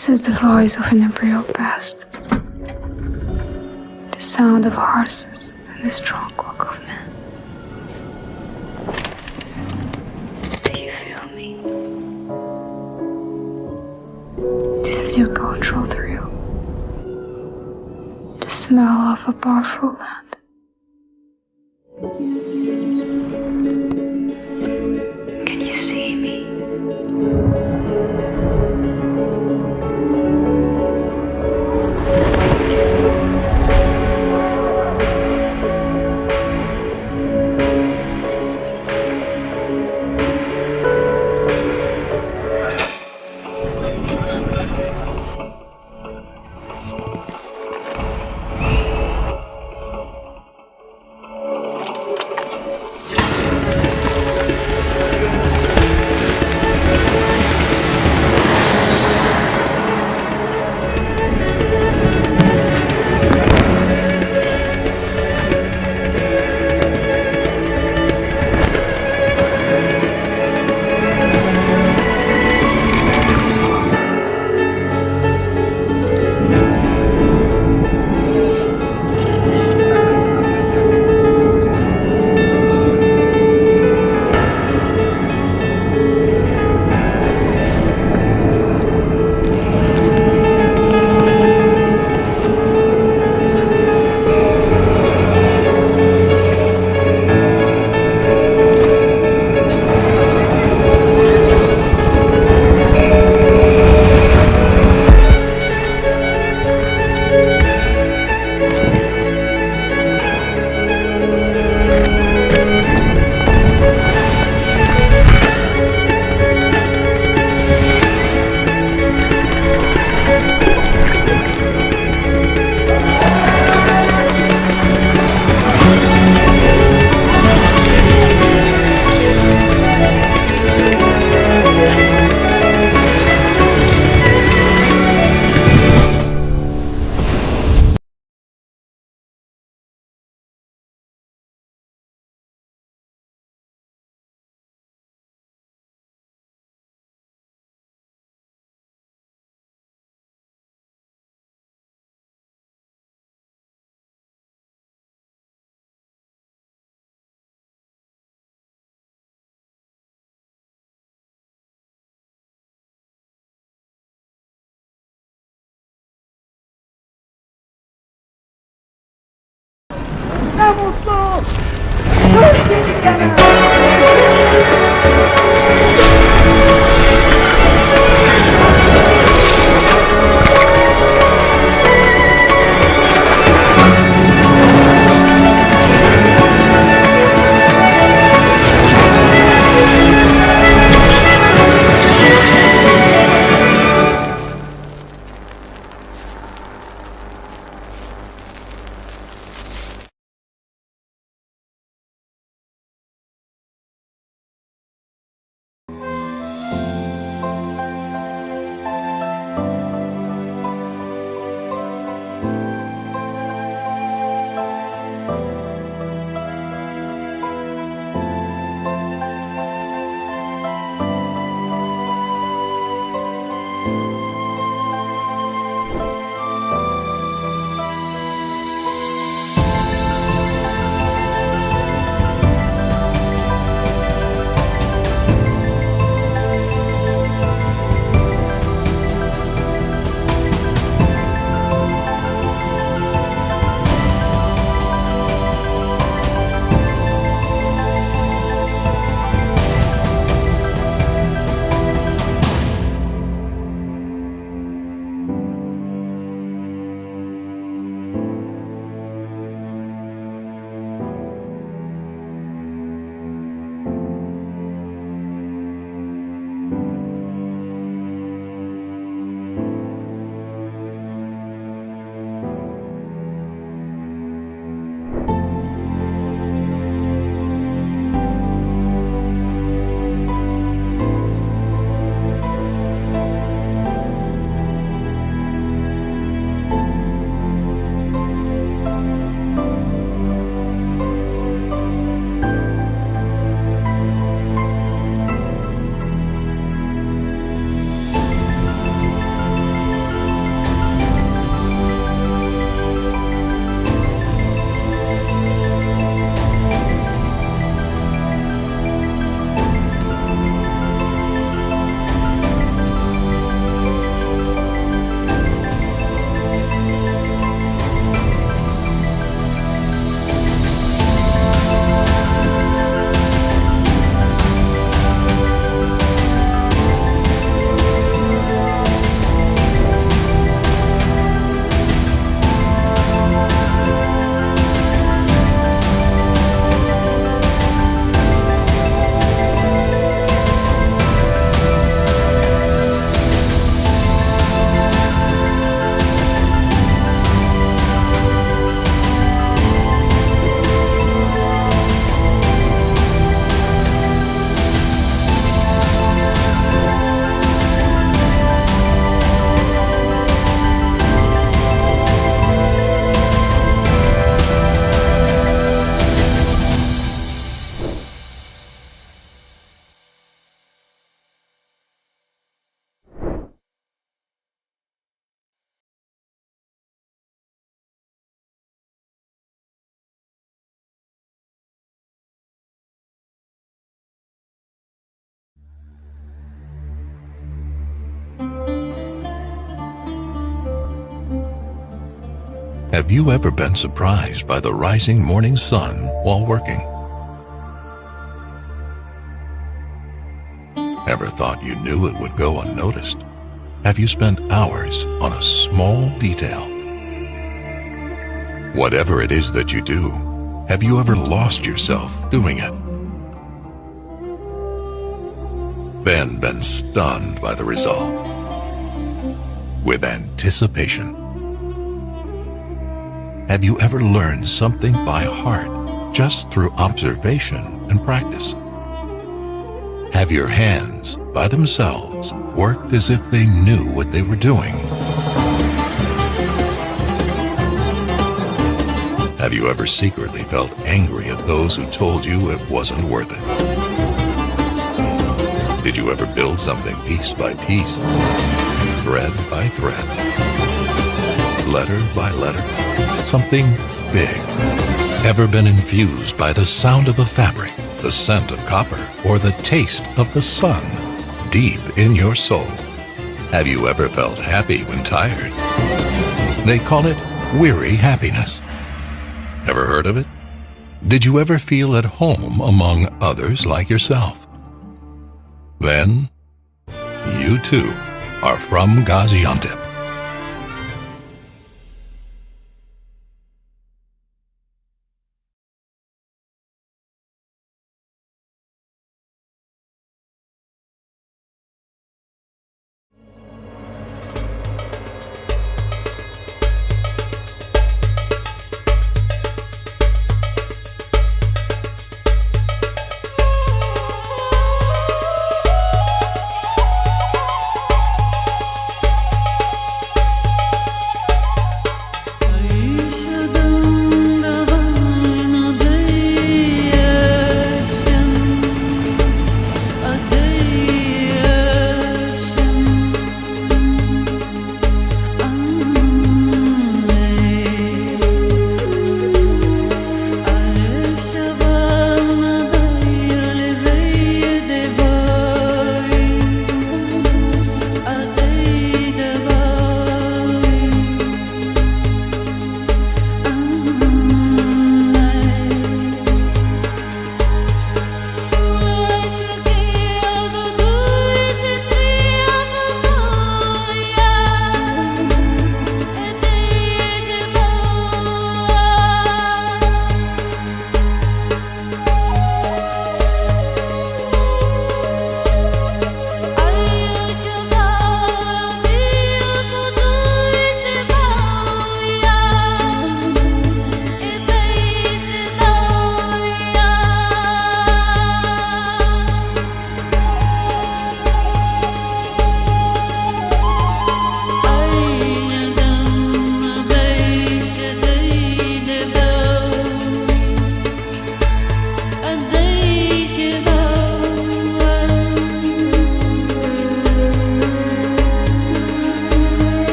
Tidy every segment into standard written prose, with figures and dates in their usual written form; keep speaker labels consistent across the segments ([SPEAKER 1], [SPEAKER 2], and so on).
[SPEAKER 1] This is the voice of an imperial past, the sound of horses and the strong walk of men. Do you feel me? This is your cultural thrill, the smell of a powerful land. Can you see me?
[SPEAKER 2] Have you ever been surprised by the rising morning sun while working? Ever thought you knew it would go unnoticed? Have you spent hours on a small detail? Whatever it is that you do, have you ever lost yourself doing it? Then been stunned by the result with anticipation? Have you ever learned something by heart just through observation and practice? Have your hands, by themselves, worked as if they knew what they were doing? Have you ever secretly felt angry at those who told you it wasn't worth it? Did you ever build something piece by piece, thread by thread, letter by letter, something big? Ever been infused by the sound of a fabric, the scent of copper, or the taste of the sun deep in your soul? Have you ever felt happy when tired? They call it weary happiness. Ever heard of it? Did you ever feel at home among others like yourself? Then, you too are from Gaziantep.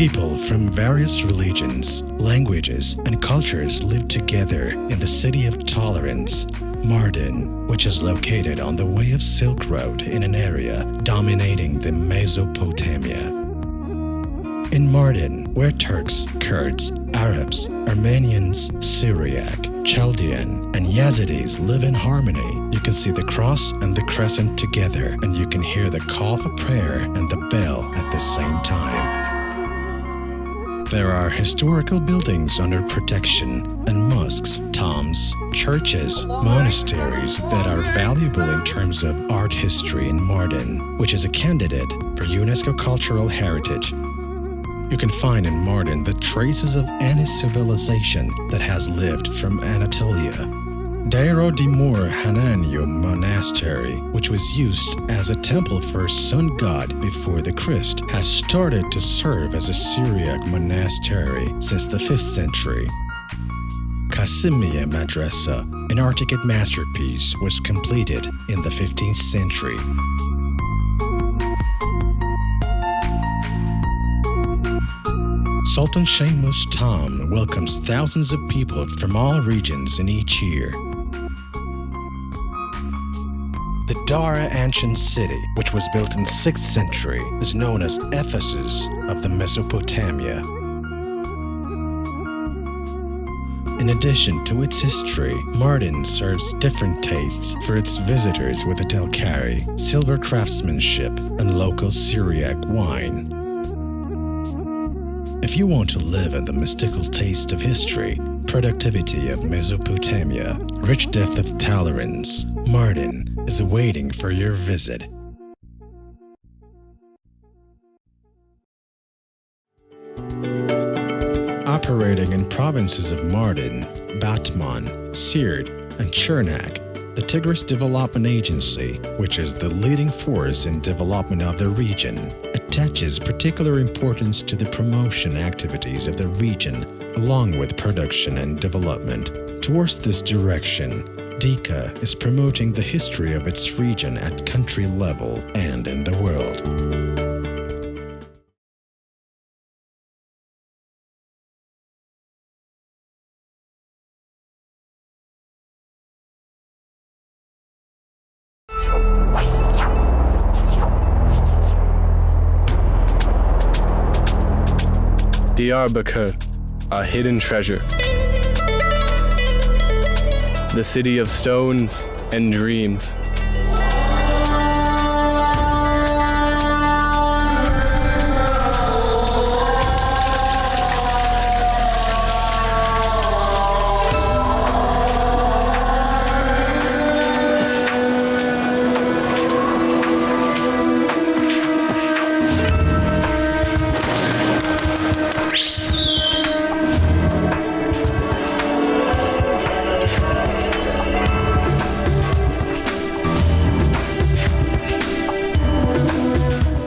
[SPEAKER 3] People from various religions, languages, and cultures live together in the city of tolerance, Mardin, which is located on the Way of Silk Road in an area dominating the Mesopotamia. In Mardin, where Turks, Kurds, Arabs, Armenians, Syriac, Chaldean, and Yazidis live in harmony, you can see the cross and the crescent together, and you can hear the call for prayer and the bell at the same time. There are historical buildings under protection and mosques, tombs, churches, monasteries that are valuable in terms of art history in Mardin, which is a candidate for UNESCO Cultural Heritage. You can find in Mardin the traces of any civilization that has lived from Anatolia. Deiro Dimur Hananyo Monastery, which was used as a temple for sun god before the Christ, has started to serve as a Syriac monastery since the 5th century. Kasimiye Madrasa, an architect masterpiece, was completed in the 15th century. Sultan Shemus Tam welcomes thousands of people from all regions in each year. The Dara ancient city, which was built in 6th century, is known as Ephesus of the Mesopotamia. In addition to its history, Mardin serves different tastes for its visitors with a telkari, silver craftsmanship, and local Syriac wine. If you want to live in the mystical taste of history, productivity of Mesopotamia, rich depth of tolerance, Mardin is waiting for your visit. Operating in provinces of Mardin, Batman, Siirt, and Chernak, the Tigris Development Agency, which is the leading force in development of the region, attaches particular importance to the promotion activities of the region along with production and development. Towards this direction, DICA is promoting the history of its region at country level and in the world.
[SPEAKER 4] Diyarbakir, a hidden treasure. The city of stones and dreams.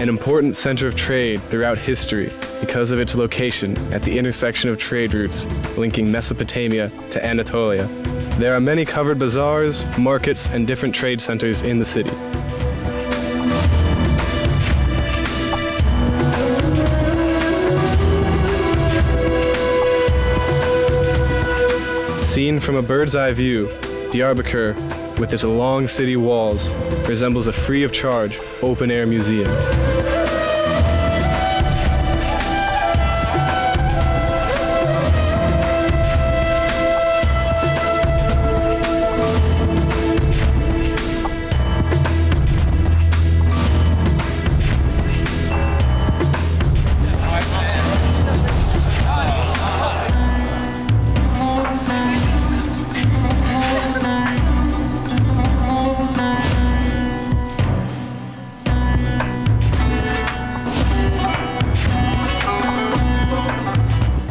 [SPEAKER 4] An important center of trade throughout history because of its location at the intersection of trade routes linking Mesopotamia to Anatolia. There are many covered bazaars, markets, and different trade centers in the city. Seen from a bird's eye view, Diyarbakir, with its long city walls, resembles a free-of-charge, open-air museum.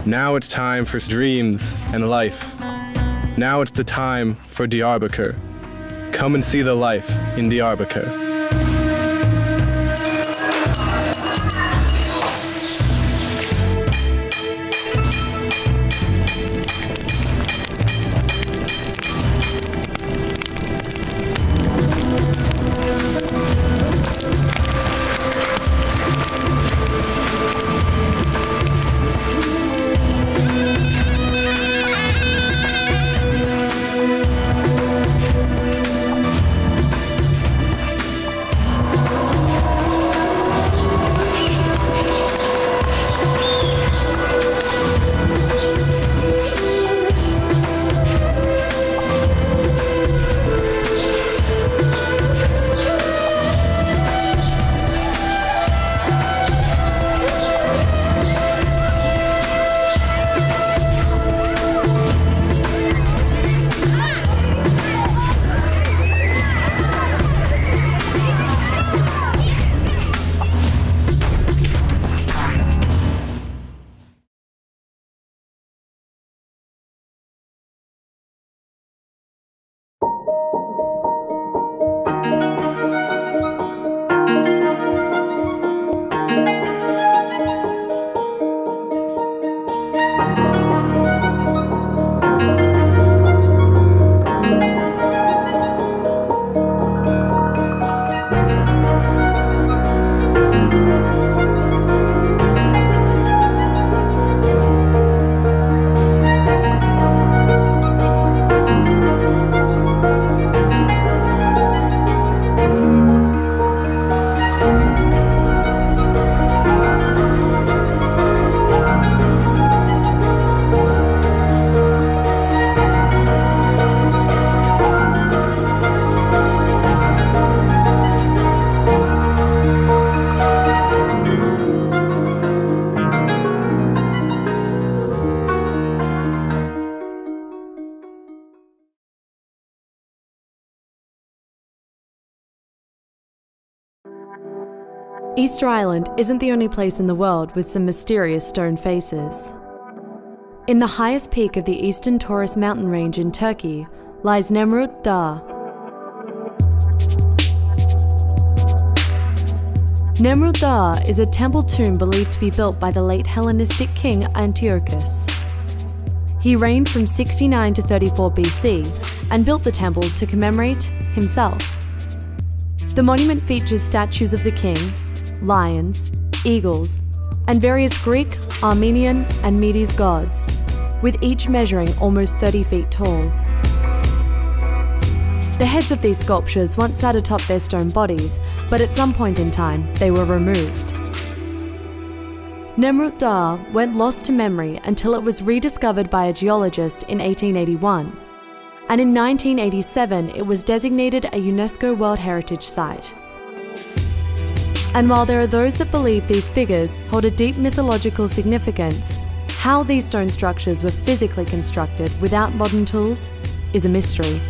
[SPEAKER 4] Now it's time for dreams and life. Now it's the time for Diyarbakir. Come and see the life in Diyarbakir.
[SPEAKER 5] Easter Island isn't the only place in the world with some mysterious stone faces. In the highest peak of the Eastern Taurus mountain range in Turkey lies Nemrut Dağ. Nemrut Dağ is a temple tomb believed to be built by the late Hellenistic king Antiochus. He reigned from 69 to 34 BC and built the temple to commemorate himself. The monument features statues of the king, lions, eagles, and various Greek, Armenian, and Medes gods, with each measuring almost 30 feet tall. The heads of these sculptures once sat atop their stone bodies, but at some point in time, they were removed. Nemrut Dağ went lost to memory until it was rediscovered by a geologist in 1881, and in 1987 it was designated a UNESCO World Heritage Site. And while there are those that believe these figures hold a deep mythological significance, how these stone structures were physically constructed without modern tools is a mystery.